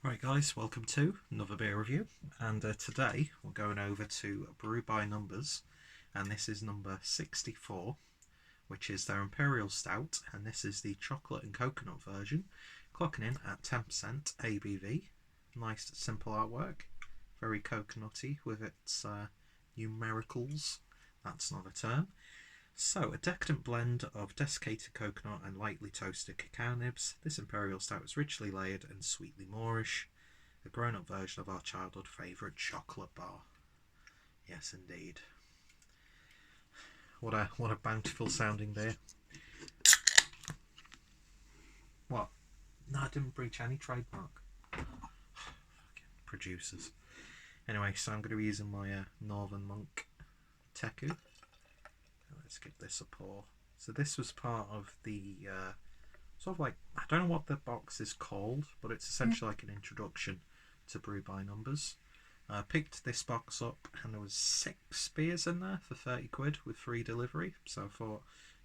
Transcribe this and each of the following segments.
Right guys, welcome to another beer review, and today we're going over to Brew by Numbers, and this is number 64, which is their Imperial Stout, and this is the chocolate and coconut version, clocking in at 10% ABV. Nice simple artwork, very coconutty with its numericals, that's not a term. So, a decadent blend of desiccated coconut and lightly toasted cacao nibs, this Imperial Stout is richly layered and sweetly Moorish, a grown-up version of our childhood favourite chocolate bar. Yes, indeed. What a bountiful sounding beer. What? No, I didn't breach any trademark. Producers. Anyway, so I'm going to be using my Northern Monk Teku. Let's give this a pour. So this was part of the sort of like, I don't know what the box is called, but it's essentially like an introduction to Brew by Numbers. I picked this box up and there was 6 beers in there for 30 quid with free delivery. So I thought,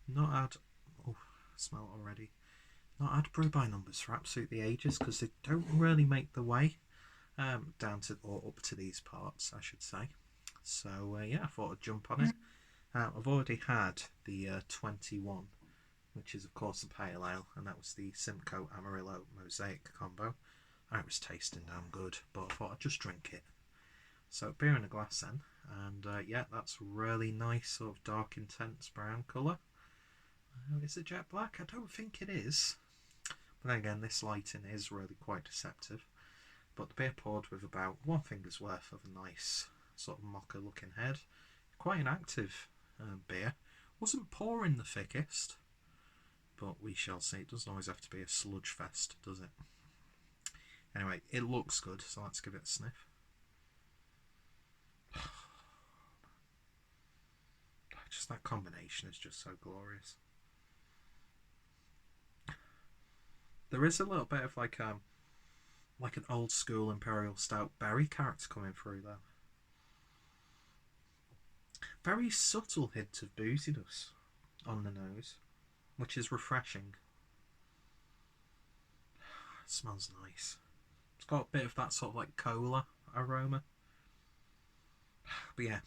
not add, oh, I smell it already. Not add Brew by Numbers for absolutely ages because they don't really make the way down to, or up to these parts, I should say. So yeah, I thought I'd jump on it. I've already had the 21, which is of course a pale ale, and that was the Simcoe Amarillo Mosaic combo. It was tasting damn good, but I thought I'd just drink it. So beer in a glass then, and yeah, that's really nice sort of dark intense brown colour. Is it jet black? I don't think it is, but then again this lighting is really quite deceptive. But the beer poured with about 1 finger's worth of a nice sort of mocha looking head. Quite an active beer. Wasn't pouring the thickest, but we shall see. It doesn't always have to be a sludge fest, does it? Anyway, it looks good, so let's give it a sniff. Just that combination is just so glorious. There is a little bit of like an old school Imperial Stout berry character coming through though. Very subtle hint of booziness on the nose, which is refreshing. It smells nice. It's got a bit of that sort of like cola aroma. But yeah,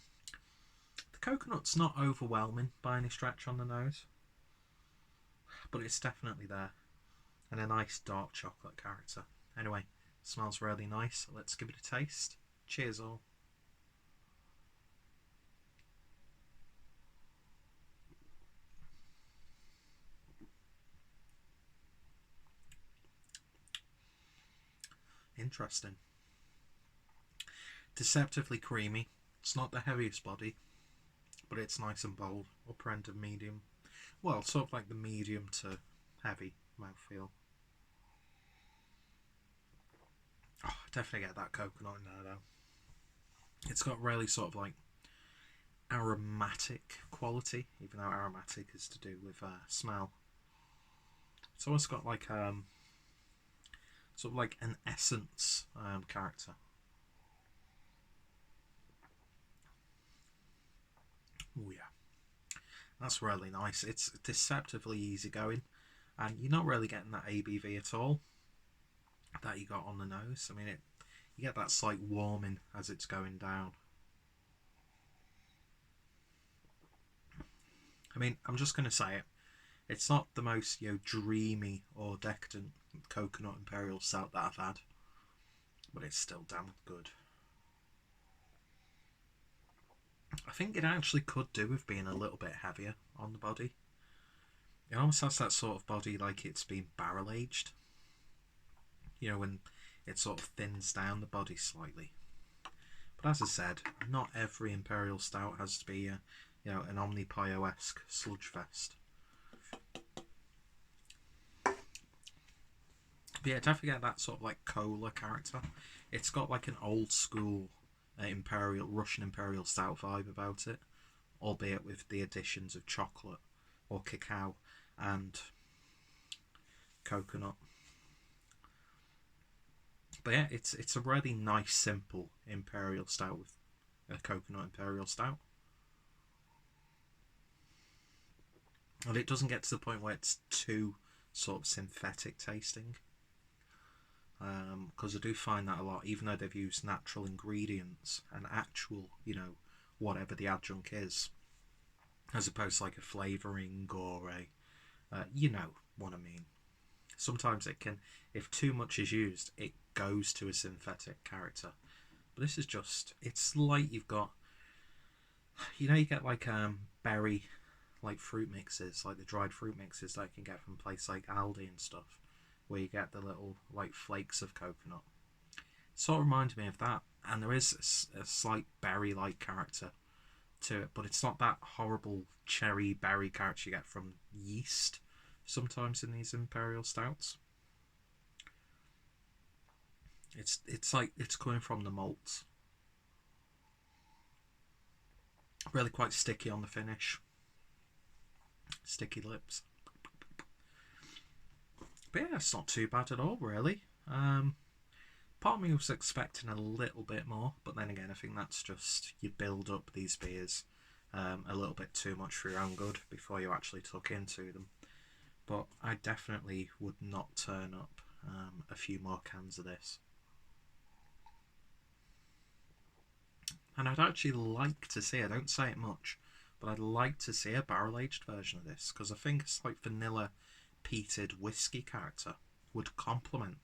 the coconut's not overwhelming by any stretch on the nose, but it's definitely there. And a nice dark chocolate character. Anyway, smells really nice. Let's give it a taste. Cheers all. Interesting. Deceptively creamy. It's not the heaviest body, but it's nice and bold. Upper end of medium. Well, sort of like the medium to heavy mouthfeel. Oh, definitely get that coconut in there though. It's got really sort of like aromatic quality, even though aromatic is to do with smell. It's almost got like sort of like an essence character. Oh yeah, that's really nice. It's deceptively easygoing, and you're not really getting that ABV at all that you got on the nose. I mean, you get that slight warming as it's going down. I mean, I'm just going to say it. It's not the most dreamy or decadent coconut Imperial Stout that I've had, but it's still damn good. I think it actually could do with being a little bit heavier on the body. It almost has that sort of body like it's been barrel aged. You know, when it sort of thins down the body slightly. But as I said, not every Imperial Stout has to be an Omnipio-esque sludge fest. But yeah, definitely get that sort of like cola character. It's got like an old school Russian Imperial Stout vibe about it, albeit with the additions of chocolate or cacao and coconut. But yeah, it's a really nice, simple Imperial Stout with a coconut Imperial Stout. And it doesn't get to the point where it's too sort of synthetic tasting. because I do find that a lot, even though they've used natural ingredients and actual, you know, whatever the adjunct is, as opposed to like a flavouring or a, you know what I mean. Sometimes it can, if too much is used, it goes to a synthetic character. But this is just, it's like you've got, you know, you get like berry, like fruit mixes, like the dried fruit mixes that you can get from places like Aldi and stuff, where you get the little like flakes of coconut. Sort of reminds me of that, and there is a slight berry-like character to it, but it's not that horrible cherry berry character you get from yeast sometimes in these Imperial Stouts. It's like it's coming from the malts. Really quite sticky on the finish. Sticky lips. But yeah, it's not too bad at all, really. Part of me was expecting a little bit more, but then again, I think that's just you build up these beers a little bit too much for your own good before you actually tuck into them. But I definitely would not turn up a few more cans of this. And I'd actually like to see, I don't say it much, but I'd like to see a barrel-aged version of this, because I think it's like vanilla peated whiskey character would complement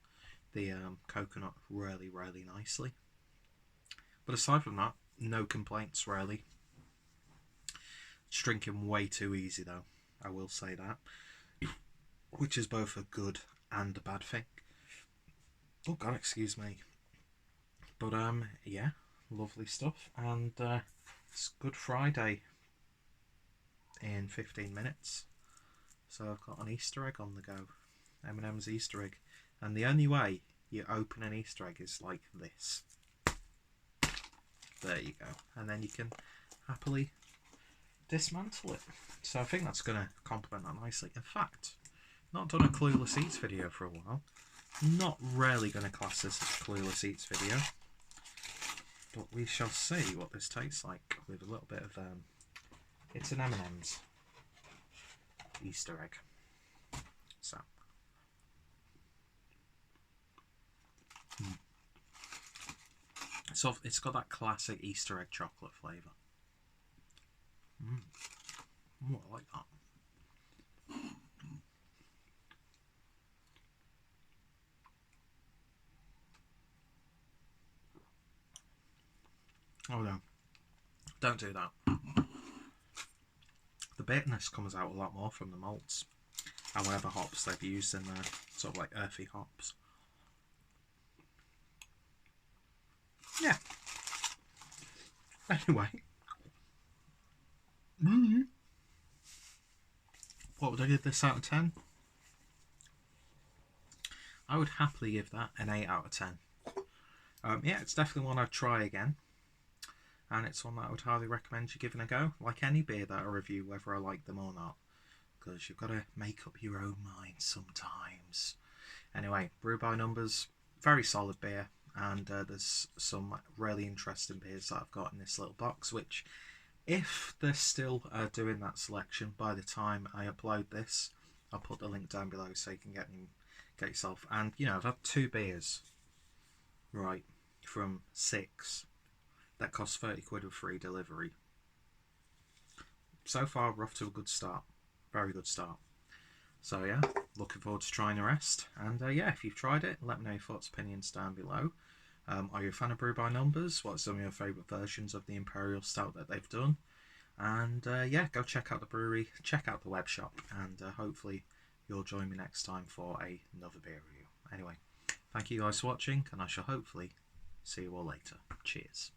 the coconut really, really nicely. But aside from that, no complaints really. It's drinking way too easy though, I will say that, which is both a good and a bad thing. Oh god, excuse me. But yeah, lovely stuff, and it's Good Friday in 15 minutes, so I've got an Easter egg on the go. M&M's Easter egg, and the only way you open an Easter egg is like this. There you go, and then you can happily dismantle it. So I think that's going to complement that nicely. In fact, not done a Clueless Eats video for a while. Not really going to class this as a Clueless Eats video, but we shall see what this tastes like with a little bit of it's an M&M's Easter egg. So so it's got that classic Easter egg chocolate flavour. I like that. Oh no, don't do that. The bitterness comes out a lot more from the malts and whatever hops they've used in there, sort of like earthy hops. Yeah. Anyway. What would I give this out of 10? I would happily give that an 8 out of 10. Yeah, it's definitely one I'd try again. And it's one that I would highly recommend you giving a go. Like any beer that I review, whether I like them or not. Because you've got to make up your own mind sometimes. Anyway, Brew by Numbers, very solid beer. And there's some really interesting beers that I've got in this little box, which, if they're still doing that selection by the time I upload this, I'll put the link down below so you can get yourself. And, you know, I've had 2 beers, right, from 6 that cost 30 quid with free delivery. So far, we're off to a good start. Very good start. So yeah, looking forward to trying the rest. And yeah, if you've tried it, let me know your thoughts, opinions down below. Are you a fan of Brew by Numbers? What's some of your favourite versions of the Imperial Stout that they've done? And yeah, go check out the brewery, check out the web shop, and hopefully you'll join me next time for another beer review. Anyway, thank you guys for watching, and I shall hopefully see you all later. Cheers.